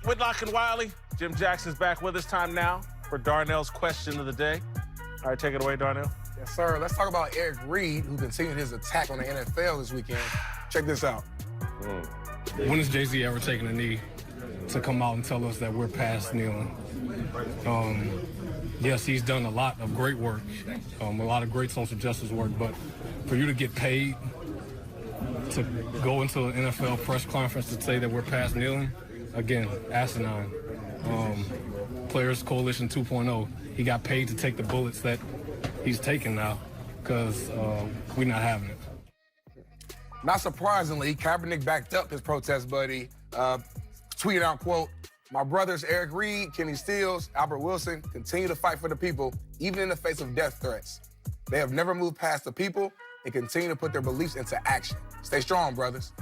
Whitlock and Wiley. Jim Jackson's back with us. Time now for Darnell's question of the day. All right, take it away, Darnell. Yes, sir. Let's talk about Eric Reid, who continued his attack on the NFL this weekend. Check this out. When has Jay-Z ever taken a knee to come out and tell us that we're past kneeling? Yes, he's done a lot of great work, a lot of great social justice work, but for you to get paid to go into an NFL press conference to say that we're past kneeling, again, asinine. Players Coalition 2.0, he got paid to take the bullets that he's taking now because we're not having it. Not surprisingly, Kaepernick backed up his protest buddy, tweeted out, quote, "My brothers Eric Reid, Kenny Stills, Albert Wilson continue to fight for the people, even in the face of death threats. They have never moved past the people and continue to put their beliefs into action. Stay strong, brothers."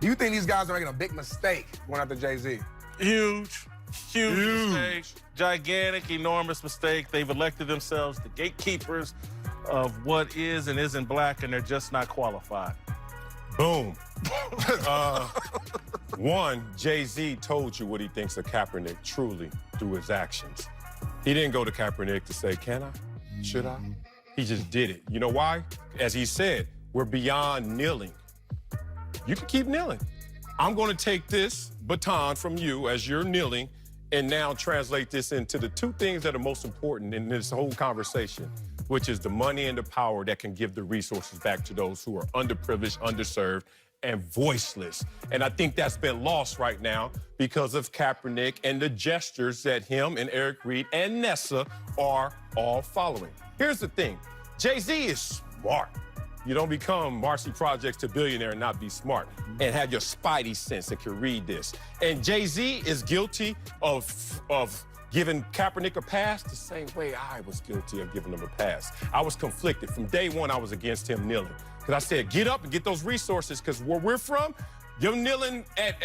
Do you think these guys are making a big mistake going after Jay-Z? Huge mistake. Gigantic, enormous mistake. They've elected themselves the gatekeepers of what is and isn't black, and they're just not qualified. Boom. One, Jay-Z told you what he thinks of Kaepernick truly through his actions. He didn't go to Kaepernick to say, can I? Should I? He just did it. You know why? As he said, we're beyond kneeling. You can keep kneeling. I'm going to take this baton from you as you're kneeling and now translate this into the two things that are most important in this whole conversation, which is the money and the power that can give the resources back to those who are underprivileged, underserved, and voiceless. And I think that's been lost right now because of Kaepernick and the gestures that him and Eric Reid and Nessa are all following. Here's the thing. Jay-Z is smart. You don't become Marcy Projects to billionaire and not be smart and have your spidey sense that can read this. And Jay-Z is guilty of giving Kaepernick a pass the same way I was guilty of giving him a pass. I was conflicted. From day one, I was against him kneeling. Because I said, get up and get those resources, because where we're from, your kneeling at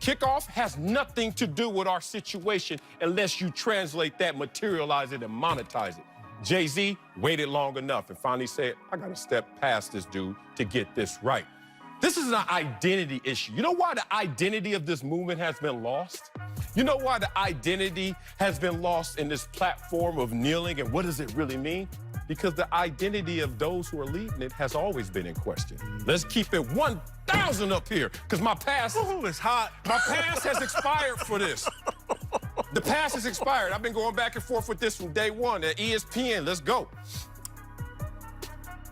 kickoff has nothing to do with our situation unless you translate that, materialize it, and monetize it. Jay-Z waited long enough and finally said, I gotta step past this dude to get this right. This is an identity issue. You know why the identity of this movement has been lost? You know why the identity has been lost in this platform of kneeling, and what does it really mean? Because the identity of those who are leading it has always been in question. Let's keep it 1,000 up here, because my past is hot. My past has expired for this. The past has expired. I've been going back and forth with this from day one at ESPN. Let's go.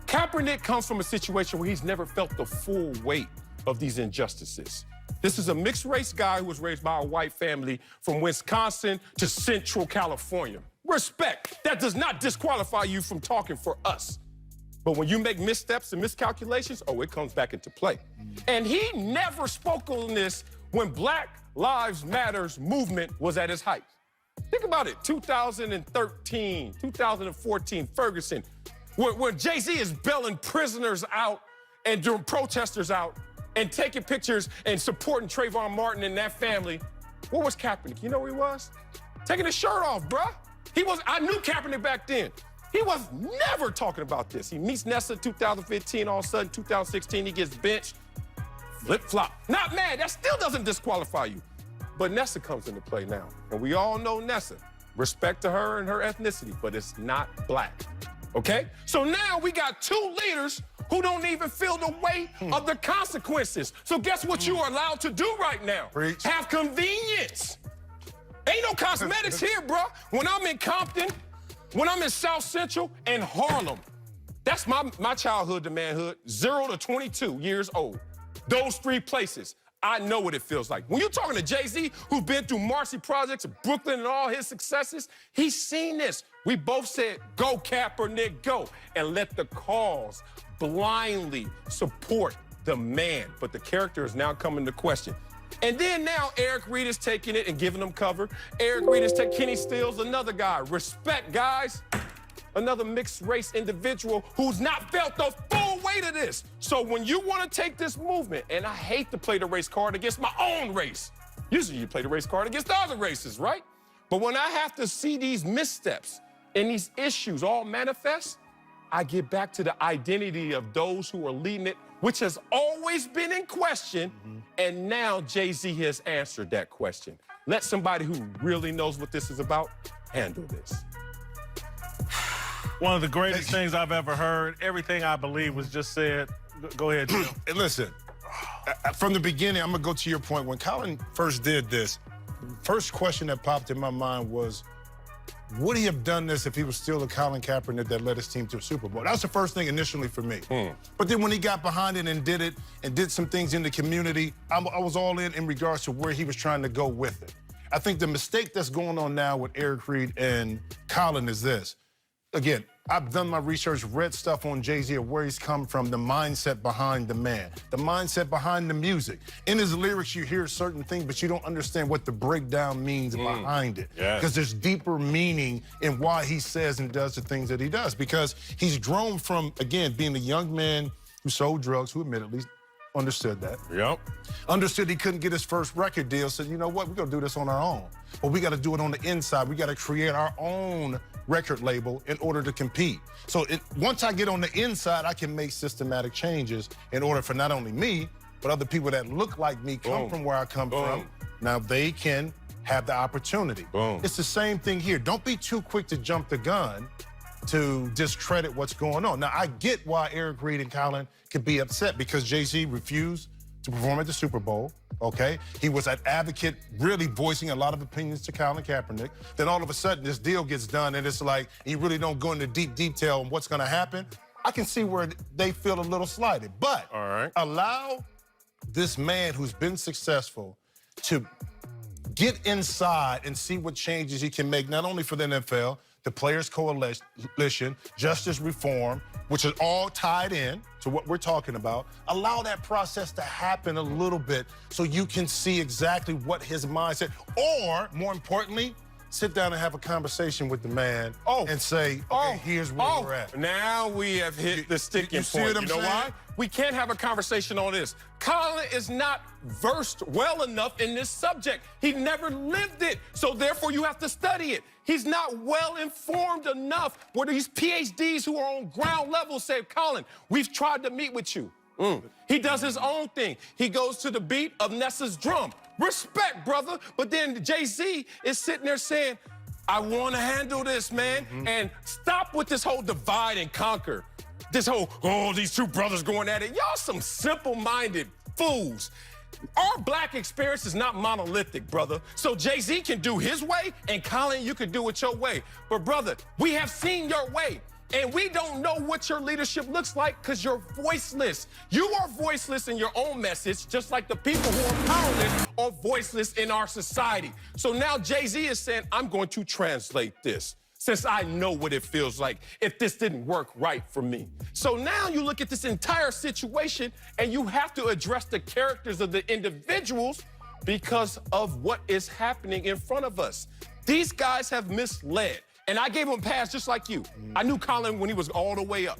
Kaepernick comes from a situation where he's never felt the full weight of these injustices. This is a mixed race guy who was raised by a white family from Wisconsin to Central California. Respect. That does not disqualify you from talking for us. But when you make missteps and miscalculations, oh, it comes back into play. And he never spoke on this when Black Lives Matters movement was at its height. Think about it, 2013, 2014, Ferguson, where Jay-Z is bailing prisoners out and doing protesters out and taking pictures and supporting Trayvon Martin and that family. What was Kaepernick? You know where he was? Taking his shirt off, bruh. I knew Kaepernick back then. He was never talking about this. He meets Nessa 2015, all of a sudden, 2016, he gets benched. Flip-flop. Not mad, that still doesn't disqualify you. But Nessa comes into play now. And we all know Nessa. Respect to her and her ethnicity, but it's not black. Okay? So now we got two leaders who don't even feel the weight of the consequences. So guess what you are allowed to do right now? Preach. Have convenience. Ain't no cosmetics here, bro. When I'm in Compton, when I'm in South Central and Harlem, that's my childhood to manhood, 0 to 22 years old. Those three places, I know what it feels like. When you're talking to Jay-Z, who's been through Marcy Projects, Brooklyn, and all his successes, he's seen this. We both said, go Kaepernick, go, and let the cause blindly support the man. But the character is now coming to question. And then now Eric Reid is taking it and giving them cover. Eric Reid is taking Kenny Stills, another guy. Respect, guys. Another mixed race individual who's not felt the full weight of this. So when you want to take this movement, and I hate to play the race card against my own race. Usually you play the race card against the other races, right? But when I have to see these missteps and these issues all manifest, I get back to the identity of those who are leading it which has always been in question, and now Jay-Z has answered that question. Let somebody who really knows what this is about handle this. One of the greatest things I've ever heard. Everything I believe was just said. Go ahead, Jim. And listen, from the beginning, I'm going to go to your point. When Colin first did this, first question that popped in my mind was, would he have done this if he was still a Colin Kaepernick that led his team to a Super Bowl? That was the first thing initially for me. But then when he got behind it and did some things in the community, I was all in regards to where he was trying to go with it. I think the mistake that's going on now with Eric Reid and Colin is this. Again, I've done my research, read stuff on Jay-Z of where he's come from, the mindset behind the man, the mindset behind the music. In his lyrics, you hear certain things, but you don't understand what the breakdown means behind it. Because there's deeper meaning in why he says and does the things that he does. Because he's grown from, again, being a young man who sold drugs, who admittedly understood that. Yep. Understood he couldn't get his first record deal, said, you know what, we're gonna do this on our own. But we gotta do it on the inside. We gotta create our own record label in order to compete. So once I get on the inside, I can make systematic changes in order for not only me, but other people that look like me, come from where I come from. Now they can have the opportunity. It's the same thing here. Don't be too quick to jump the gun to discredit what's going on. Now, I get why Eric Reid and Colin could be upset because Jay-Z refused to perform at the Super Bowl, okay? He was an advocate, really voicing a lot of opinions to Colin Kaepernick. Then all of a sudden, this deal gets done, and it's like, you really don't go into deep detail on what's gonna happen. I can see where they feel a little slighted, but allow this man who's been successful to get inside and see what changes he can make, not only for the NFL, the Players Coalition, justice reform, which is all tied in to what we're talking about. Allow that process to happen a little bit so you can see exactly what his mindset, or more importantly, sit down and have a conversation with the man and say, okay, here's where we're at. Now we have hit the sticking see point. what I'm You know saying? why? We can't have a conversation on this. Colin is not versed well enough in this subject. He never lived it, so therefore you have to study it. He's not well informed enough where these PhDs who are on ground level say, Colin, we've tried to meet with you. He does his own thing. He goes to the beat of Nessa's drum. Respect, brother. But then Jay-Z is sitting there saying, I want to handle this, man. And stop with this whole divide and conquer. This whole, these two brothers going at it. Y'all some simple-minded fools. Our black experience is not monolithic, brother. So Jay-Z can do his way, and Colin, you can do it your way. But brother, we have seen your way. And we don't know what your leadership looks like because you're voiceless. You are voiceless in your own message, just like the people who are powerless are voiceless in our society. So now Jay-Z is saying, I'm going to translate this, since I know what it feels like if this didn't work right for me. So now you look at this entire situation and you have to address the characters of the individuals because of what is happening in front of us. These guys have misled. And I gave him a pass just like you. I knew Colin when he was all the way up.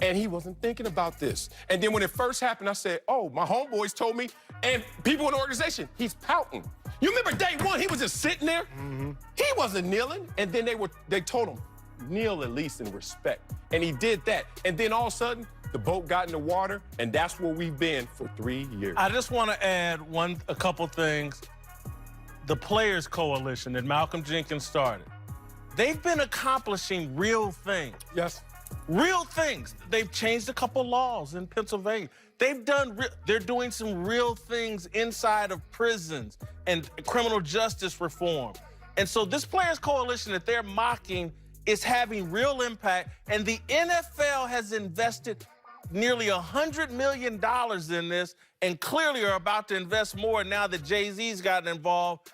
And he wasn't thinking about this. And then when it first happened, I said, oh, my homeboys told me, and people in the organization, he's pouting. You remember day one, he was just sitting there? He wasn't kneeling. And then they told him, kneel at least in respect. And he did that. And then all of a sudden, the boat got in the water, and that's where we've been for 3 years. I just want to add a couple things. The Players Coalition that Malcolm Jenkins started, they've been accomplishing real things. Yes. Real things. They've changed a couple laws in Pennsylvania. They're doing some real things inside of prisons and criminal justice reform. And so this Players Coalition that they're mocking is having real impact, and the NFL has invested nearly $100 million in this, and clearly are about to invest more now that Jay-Z's gotten involved.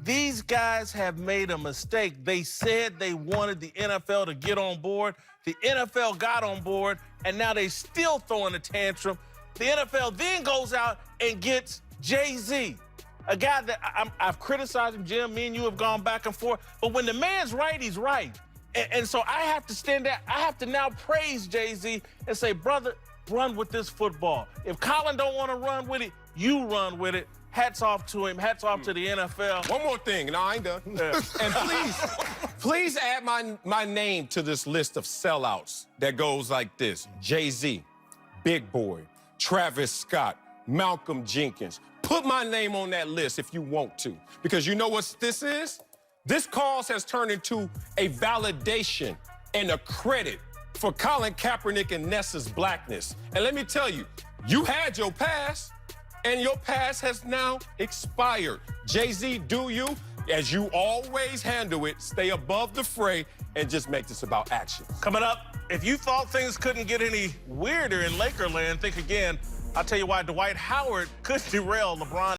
These guys have made a mistake. They said they wanted the NFL to get on board. The NFL got on board, and now they still throwing a tantrum. The NFL then goes out and gets Jay-Z, a guy that I've criticized him, Jim, me and you have gone back and forth. But when the man's right, he's right. And so I have to stand there. I have to now praise Jay-Z and say, brother, run with this football. If Colin don't want to run with it, you run with it. Hats off to him. Hats off to the NFL. One more thing, and I ain't done. And please add my name to this list of sellouts that goes like this. Jay-Z, Big Boy, Travis Scott, Malcolm Jenkins. Put my name on that list if you want to, because you know what this is? This cause has turned into a validation and a credit for Colin Kaepernick and Nessa's blackness. And let me tell you, you had your past, and your past has now expired. Jay-Z, do you, as you always handle it, stay above the fray and just make this about action. Coming up, if you thought things couldn't get any weirder in Lakerland, think again. I'll tell you why Dwight Howard could derail LeBron.